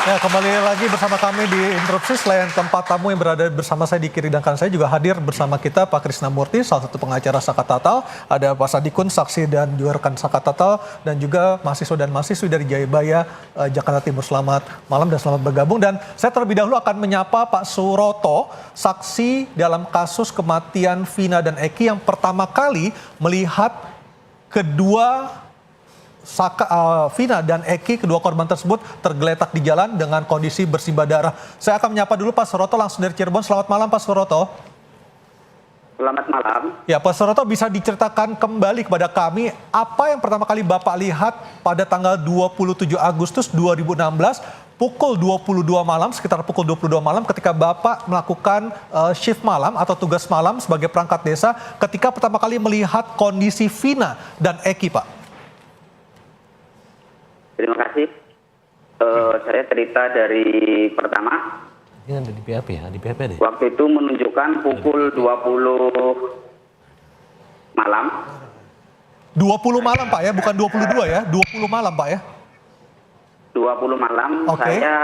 Ya, kembali lagi bersama kami di Interupsi. Selain tempat tamu yang berada bersama saya di kiri dan kanan saya, juga hadir bersama kita Pak Krisnamurti, salah satu pengacara Saka Tatal. Ada Pak Sadikun, saksi dan juga rekan Saka Tatal. Dan juga mahasiswa dan mahasiswi dari Jayabaya, Jakarta Timur. Selamat malam dan selamat bergabung. Dan saya terlebih dahulu akan menyapa Pak Suroto, saksi dalam kasus kematian Vina dan Eki yang pertama kali melihat kedua Vina dan Eki, kedua korban tersebut tergeletak di jalan dengan kondisi bersimbah darah. Saya akan menyapa dulu Pak Suroto langsung dari Cirebon. Selamat malam Pak Suroto. Selamat malam. Ya, Pak Suroto, bisa diceritakan kembali kepada kami apa yang pertama kali Bapak lihat pada tanggal 27 Agustus 2016 pukul 22 malam, sekitar pukul 22 malam ketika Bapak melakukan shift malam atau tugas malam sebagai perangkat desa ketika pertama kali melihat kondisi Vina dan Eki, Pak. Terima kasih. Saya cerita dari pertama. Ini ada di PHP ya, di PHP deh. Waktu itu menunjukkan pukul 20 malam. 20 malam Pak ya, bukan 22 ya, 20 malam Pak ya. 20 malam. Okay. Saya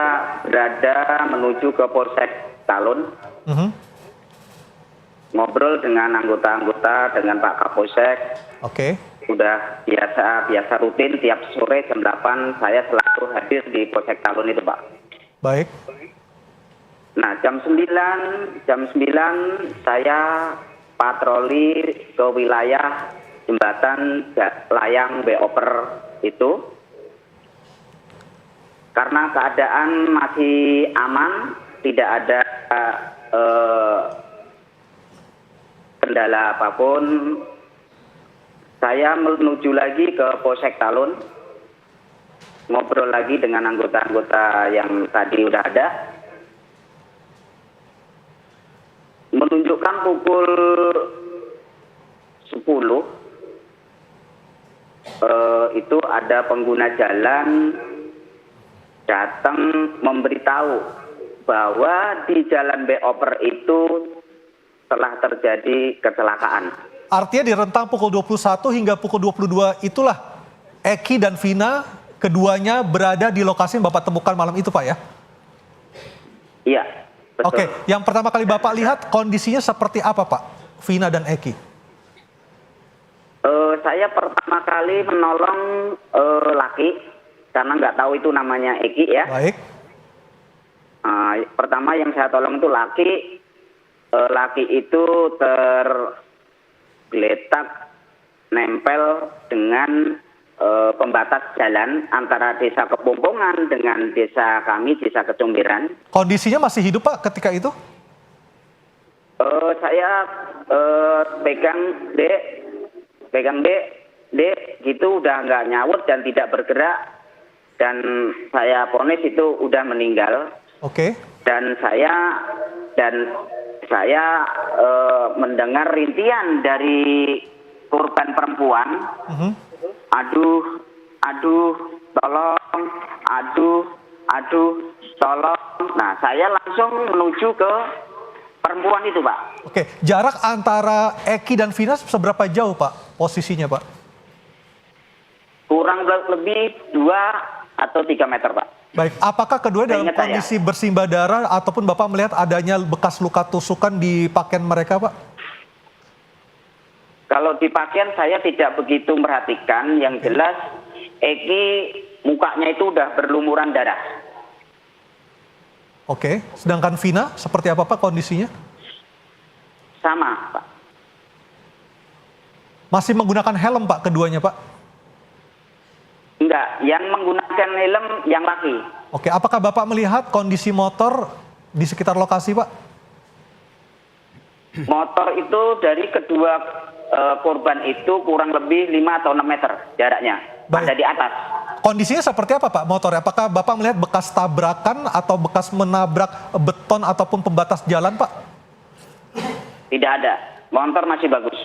berada menuju ke Polsek Talun. Ngobrol dengan anggota-anggota, dengan Pak Kapolsek. Oke. Udah biasa rutin tiap sore jam 8 saya selalu hadir di Polsek Talun itu, Pak. Baik. Nah, jam 9 saya patroli ke wilayah jembatan layang Beoper itu. Karena keadaan masih aman, tidak ada kendala apapun. Saya menuju lagi ke Polsek Talun, ngobrol lagi dengan anggota-anggota yang tadi udah ada. Menunjukkan pukul 10, itu ada pengguna jalan datang memberitahu bahwa di Jalan Beoper itu telah terjadi kecelakaan. Artinya di rentang pukul 21 hingga pukul 22 itulah Eki dan Vina keduanya berada di lokasi yang Bapak temukan malam itu, Pak ya? Iya, betul. Oke, yang pertama kali Bapak lihat kondisinya seperti apa, Pak? Vina dan Eki? Saya pertama kali menolong laki, karena nggak tahu itu namanya Eki ya. Baik. Pertama yang saya tolong itu laki. Laki itu tergeletak nempel dengan pembatas jalan antara desa Kepompongan dengan desa kami, desa Kecomberan. Kondisinya masih hidup, Pak, ketika itu? Saya pegang dek, gitu udah nggak nyaut dan tidak bergerak, dan saya ponis itu udah meninggal. Oke. Dan saya mendengar rintian dari korban perempuan. Aduh, tolong, tolong. Nah, saya langsung menuju ke perempuan itu, Pak. Oke, jarak antara Eki dan Vina seberapa jauh, Pak, posisinya, Pak? Kurang lebih 2 atau 3 meter, Pak. Baik, apakah kedua dalam kondisi bersimbah darah ataupun Bapak melihat adanya bekas luka tusukan di pakaian mereka, Pak? Kalau di pakaian saya tidak begitu merhatikan, yang jelas Eki mukanya itu udah berlumuran darah. Oke, sedangkan Vina seperti apa, Pak, kondisinya? Sama, Pak. Masih menggunakan helm, Pak, keduanya, Pak? Enggak, yang menggunakan helm yang laki. Oke, apakah Bapak melihat kondisi motor di sekitar lokasi, Pak? Motor itu dari kedua korban itu kurang lebih 5 atau 6 meter jaraknya. Baik. Ada di atas. Kondisinya seperti apa, Pak, motornya? Apakah Bapak melihat bekas tabrakan atau bekas menabrak beton ataupun pembatas jalan, Pak? Tidak ada. Motor masih bagus.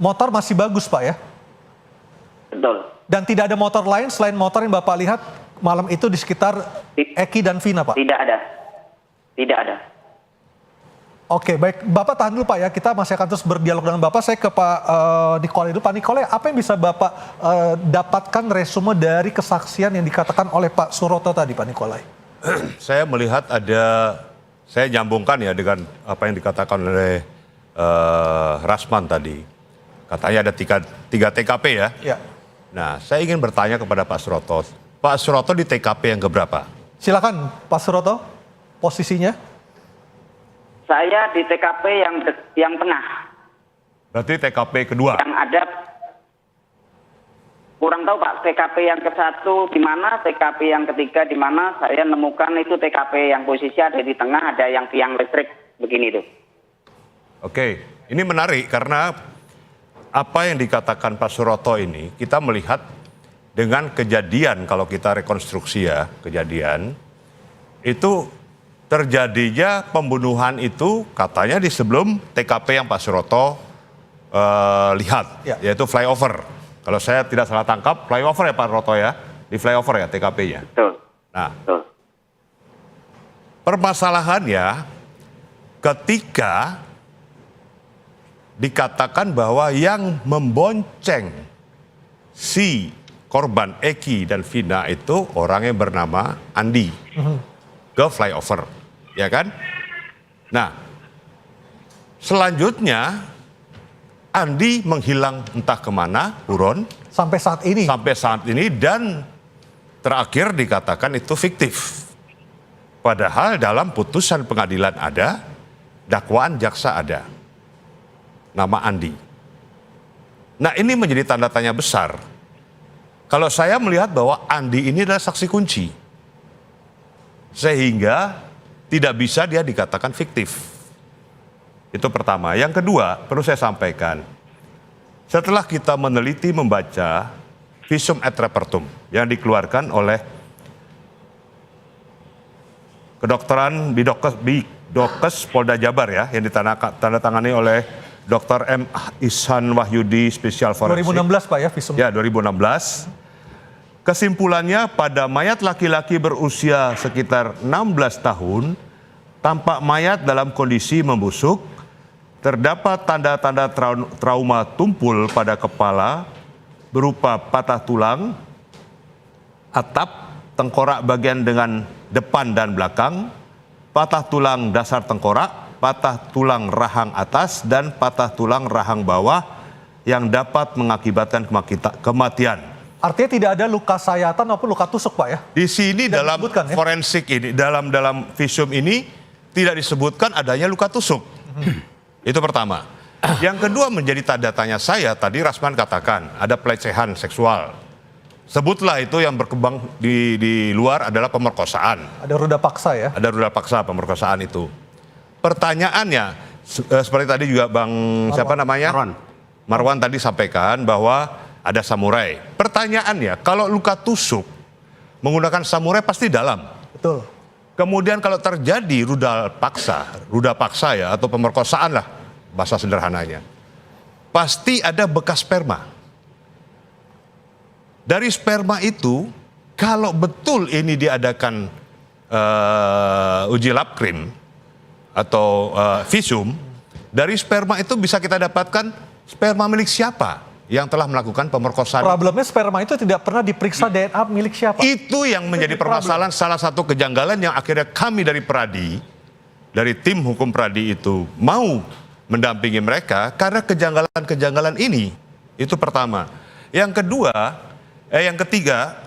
Motor masih bagus, Pak, ya? Betul. Dan tidak ada motor lain selain motor yang Bapak lihat malam itu di sekitar Eki dan Vina, Pak? Tidak ada. Tidak ada. Oke, baik. Bapak tahan dulu Pak ya, kita masih akan terus berdialog dengan Bapak. Saya ke Pak Nikolai dulu. Pak Nikolai, apa yang bisa Bapak dapatkan resume dari kesaksian yang dikatakan oleh Pak Suroto tadi, Pak Nikolai? Saya melihat saya nyambungkan ya dengan apa yang dikatakan oleh Rasman tadi. Katanya ada tiga TKP ya. Ya. Nah, saya ingin bertanya kepada Pak Suroto. Pak Suroto di TKP yang keberapa? Silakan Pak Suroto, posisinya. Saya di TKP yang tengah. Berarti TKP kedua. Yang ada kurang tahu Pak, TKP yang ke-1 di mana, TKP yang ketiga di mana. Saya nemukan itu TKP yang posisi ada di tengah, ada yang tiang listrik begini tuh. Oke, ini menarik karena apa yang dikatakan Pak Suroto ini kita melihat dengan kejadian, kalau kita rekonstruksi ya kejadian itu terjadinya pembunuhan itu katanya di sebelum TKP yang Pak Suroto lihat, ya, yaitu flyover. Kalau saya tidak salah tangkap, flyover ya Pak Suroto ya, di flyover ya TKP-nya. Betul. Nah, Betul. permasalahannya ketika dikatakan bahwa yang membonceng si korban Eki dan Vina itu orang yang bernama Andi ke flyover, ya kan? Nah, selanjutnya Andi menghilang entah kemana, buron, Sampai saat ini. sampai saat ini, dan terakhir dikatakan itu fiktif. Padahal dalam putusan pengadilan ada, dakwaan jaksa ada, nama Andi. Nah, ini menjadi tanda tanya besar. Kalau saya melihat bahwa Andi ini adalah saksi kunci, sehingga tidak bisa dia dikatakan fiktif. Itu pertama. Yang kedua, perlu saya sampaikan, setelah kita meneliti membaca visum et repertum yang dikeluarkan oleh kedokteran Bidokes Polda Jabar ya, yang ditandatangani oleh Dr. M. Ihsan Wahyudi, spesial forensik. 2016 Pak ya visum. Ya, 2016. Kesimpulannya pada mayat laki-laki berusia sekitar 16 tahun, tampak mayat dalam kondisi membusuk, terdapat tanda-tanda trauma tumpul pada kepala berupa patah tulang, atap, tengkorak bagian dengan depan dan belakang, patah tulang dasar tengkorak, patah tulang rahang atas, dan patah tulang rahang bawah yang dapat mengakibatkan kematian. Artinya tidak ada luka sayatan maupun luka tusuk Pak ya? Di sini Tidak dalam disebutkan, ya? forensik ini, dalam visum ini tidak disebutkan adanya luka tusuk. Itu pertama. Yang kedua menjadi tanda tanya saya, tadi Rasman katakan ada pelecehan seksual. Sebutlah itu yang berkembang di luar adalah pemerkosaan. Ada ruda paksa ya? Ada ruda paksa pemerkosaan itu. Pertanyaannya, seperti tadi juga siapa namanya? Marwan tadi sampaikan bahwa ada samurai. Pertanyaannya, kalau luka tusuk menggunakan samurai pasti dalam. Betul. Kemudian kalau terjadi ruda paksa ya, atau pemerkosaan lah bahasa sederhananya, pasti ada bekas sperma. Dari sperma itu, kalau betul ini diadakan uji lab krim atau visum, dari sperma itu bisa kita dapatkan sperma milik siapa yang telah melakukan pemerkosaan. Problemnya sperma itu tidak pernah diperiksa DNA milik siapa. Itu yang menjadi permasalahan, salah satu kejanggalan yang akhirnya kami dari Pradi, dari tim hukum Pradi itu mau mendampingi mereka karena kejanggalan-kejanggalan ini. Itu pertama. Yang ketiga,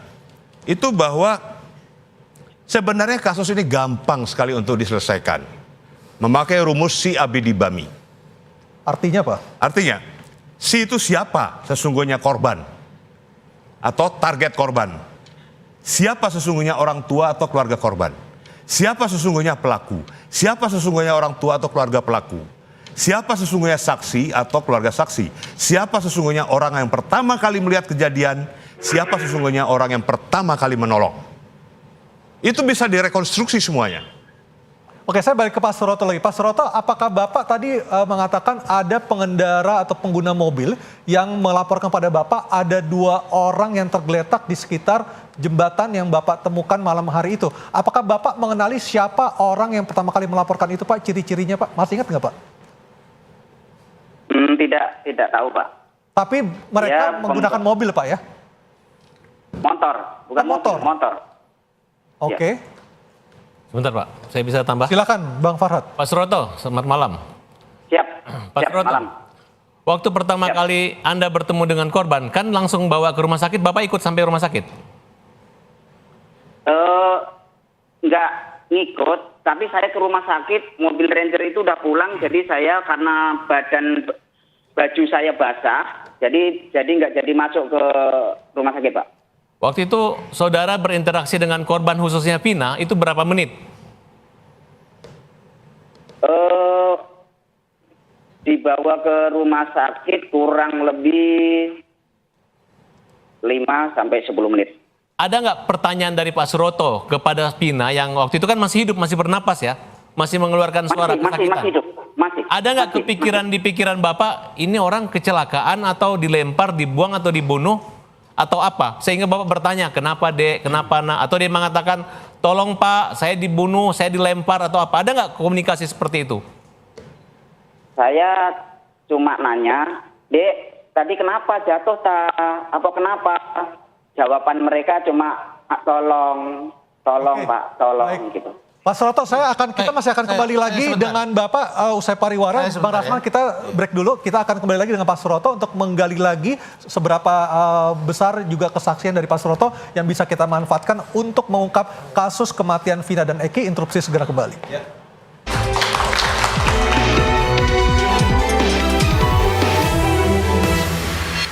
itu bahwa sebenarnya kasus ini gampang sekali untuk diselesaikan. Memakai rumus si abidi bami. Artinya Pak? Artinya, si itu siapa sesungguhnya korban atau target korban? Siapa sesungguhnya orang tua atau keluarga korban? Siapa sesungguhnya pelaku? Siapa sesungguhnya orang tua atau keluarga pelaku? Siapa sesungguhnya saksi atau keluarga saksi? Siapa sesungguhnya orang yang pertama kali melihat kejadian? Siapa sesungguhnya orang yang pertama kali menolong? Itu bisa direkonstruksi semuanya. Oke, saya balik ke Pak Suroto lagi. Pak Suroto, apakah Bapak tadi mengatakan ada pengendara atau pengguna mobil yang melaporkan pada Bapak ada 2 orang yang tergeletak di sekitar jembatan yang Bapak temukan malam hari itu? Apakah Bapak mengenali siapa orang yang pertama kali melaporkan itu, Pak? Ciri-cirinya, Pak? Masih ingat nggak, Pak? Tidak tahu, Pak. Tapi mereka menggunakan mobil, Pak, ya? Motor, bukan motor. motor. Oke. Sebentar Pak, saya bisa tambah? Silakan, Bang Farhad. Pak Suroto, selamat malam. Siap. Pak Siap, Suroto, malam. waktu pertama kali Anda bertemu dengan korban, kan langsung bawa ke rumah sakit, Bapak ikut sampai rumah sakit? Nggak ngikut, tapi saya ke rumah sakit, mobil Ranger itu udah pulang, jadi saya karena baju saya basah, jadi nggak jadi masuk ke rumah sakit, Pak. Waktu itu saudara berinteraksi dengan korban khususnya Vina, itu berapa menit? Dibawa ke rumah sakit kurang lebih 5-10 menit. Ada nggak pertanyaan dari Pak Suroto kepada Vina yang waktu itu kan masih hidup, masih bernapas ya? Masih mengeluarkan suara kesakitan? Masih hidup, masih. Ada nggak kepikiran di pikiran Bapak, ini orang kecelakaan atau dilempar, dibuang atau dibunuh? Atau apa? Sehingga Bapak bertanya, kenapa Dek, kenapa Nak? Atau dia mengatakan, tolong Pak, saya dibunuh, saya dilempar atau apa? Ada nggak komunikasi seperti itu? Saya cuma nanya, Dek, tadi kenapa jatuh apa kenapa? Jawaban mereka cuma, tolong Oke. Pak, tolong Baik. gitu. Pak Suroto, kita masih akan kembali lagi sebentar. dengan Bapak usai pariwara. Saya Bang sebentar, Rasman, kita break dulu. Kita akan kembali lagi dengan Pak Suroto untuk menggali lagi seberapa besar juga kesaksian dari Pak Suroto yang bisa kita manfaatkan untuk mengungkap kasus kematian Vina dan Eki. Interupsi segera kembali.